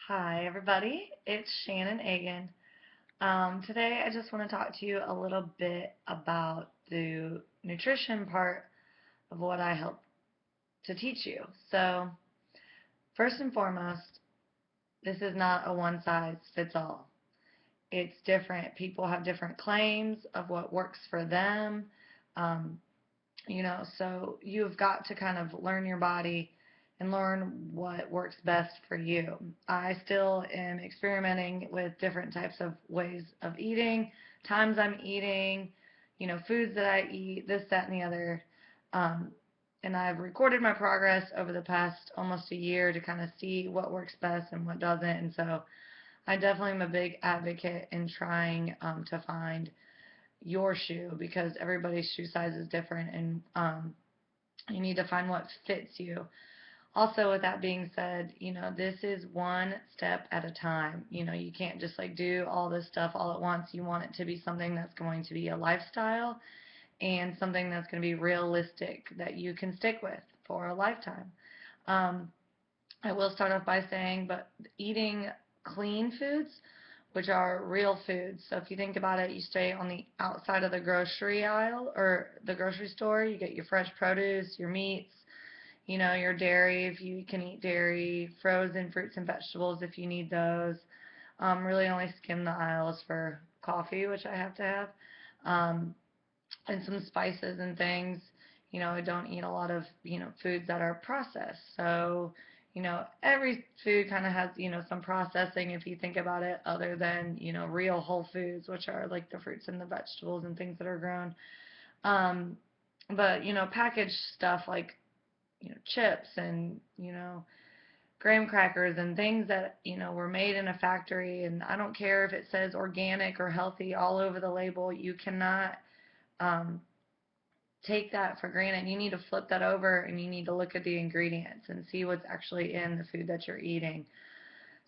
Hi, everybody. It's Shannon Agan. Today, I just want to talk to you a little bit about the nutrition part of what I help to teach you. So, first and foremost, this is not a one size fits all. It's different. People have different claims of what works for them. Um, so you've got to kind of learn your body and learn what works best for you. I still am experimenting with different types of ways of eating, times I'm eating, foods that I eat, this, that, and the other. Um, and I've recorded my progress over the past almost a year to kind of see what works best and what doesn't. And so I definitely am a big advocate in trying to find your shoe because everybody's shoe size is different, and you need to find what fits you. Also, with that being said, this is one step at a time. You can't just like do all this stuff all at once. You want it to be something that's going to be a lifestyle and something that's going to be realistic that you can stick with for a lifetime. Um, I will start off by saying, but eating clean foods, which are real foods. So if you think about it, you stay on the outside of the grocery aisle or the grocery store, you get your fresh produce, your meats, your dairy if you can eat dairy, frozen fruits and vegetables if you need those. Really only skim the aisles for coffee, which I have to have. Um, and some spices and things. I don't eat a lot of, foods that are processed. So, every food kind of has, some processing if you think about it, other than, real whole foods, which are like the fruits and the vegetables and things that are grown. Um, but, packaged stuff like, chips and, graham crackers and things that, were made in a factory. And I don't care if it says organic or healthy all over the label, you cannot um, take that for granted. You need to flip that over and you need to look at the ingredients and see what's actually in the food that you're eating.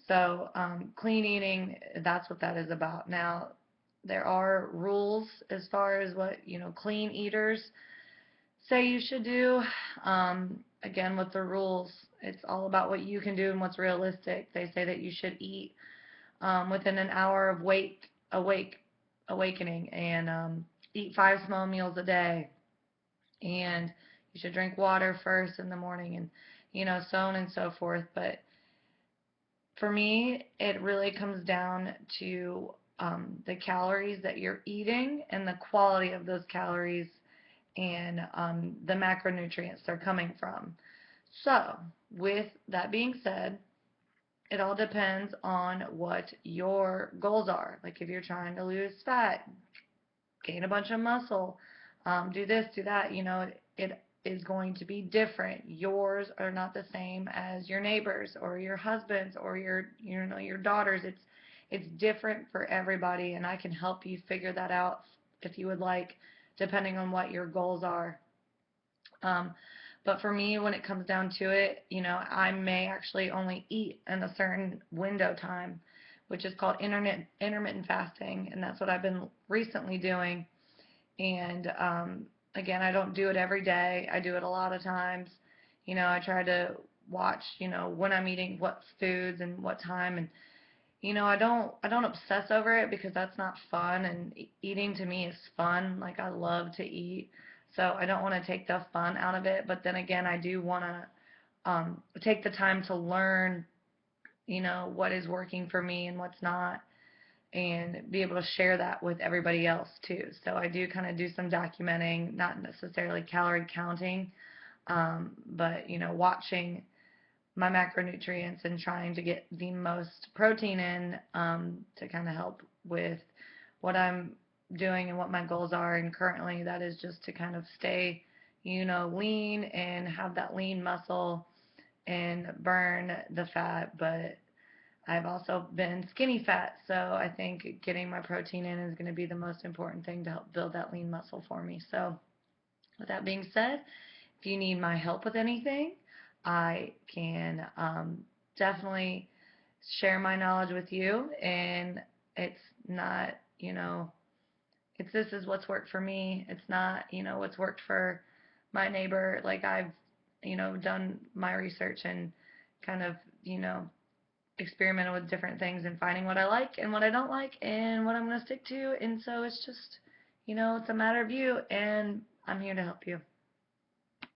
So, clean eating, that's what that is about. Now, there are rules as far as what, clean eaters say you should do. Again, with the rules, it's all about what you can do and what's realistic. They say that you should eat within an hour of awakening and eat 5 small meals a day, and you should drink water first in the morning, and so on and so forth. But for me, it really comes down to the calories that you're eating and the quality of those calories, and the macronutrients they're coming from. So, with that being said, it all depends on what your goals are. Like if you're trying to lose fat, gain a bunch of muscle, do this, do that. It is going to be different. Yours are not the same as your neighbors or your husband's or your daughter's. It's different for everybody, and I can help you figure that out if you would like, depending on what your goals are. Um, but for me, when it comes down to it, I may actually only eat in a certain window time, which is called intermittent fasting, and that's what I've been recently doing. And again, I don't do it every day. I do it a lot of times. I try to watch, when I'm eating what foods and what time, and I don't obsess over it because that's not fun, and eating to me is fun. Like I love to eat. So I don't want to take the fun out of it, but then again, I do want to take the time to learn, what is working for me and what's not, and be able to share that with everybody else too. So I do kind of do some documenting, not necessarily calorie counting, but watching my macronutrients and trying to get the most protein in, to kind of help with what I'm doing and what my goals are. And currently, that is just to kind of stay, lean and have that lean muscle and burn the fat. But I've also been skinny fat, so I think getting my protein in is going to be the most important thing to help build that lean muscle for me. So, with that being said, if you need my help with anything, I can definitely share my knowledge with you. And it's not, it's this is what's worked for me. It's not, what's worked for my neighbor. Like I've, done my research and kind of, experimented with different things and finding what I like and what I don't like and what I'm going to stick to. And so it's just, it's a matter of you, and I'm here to help you.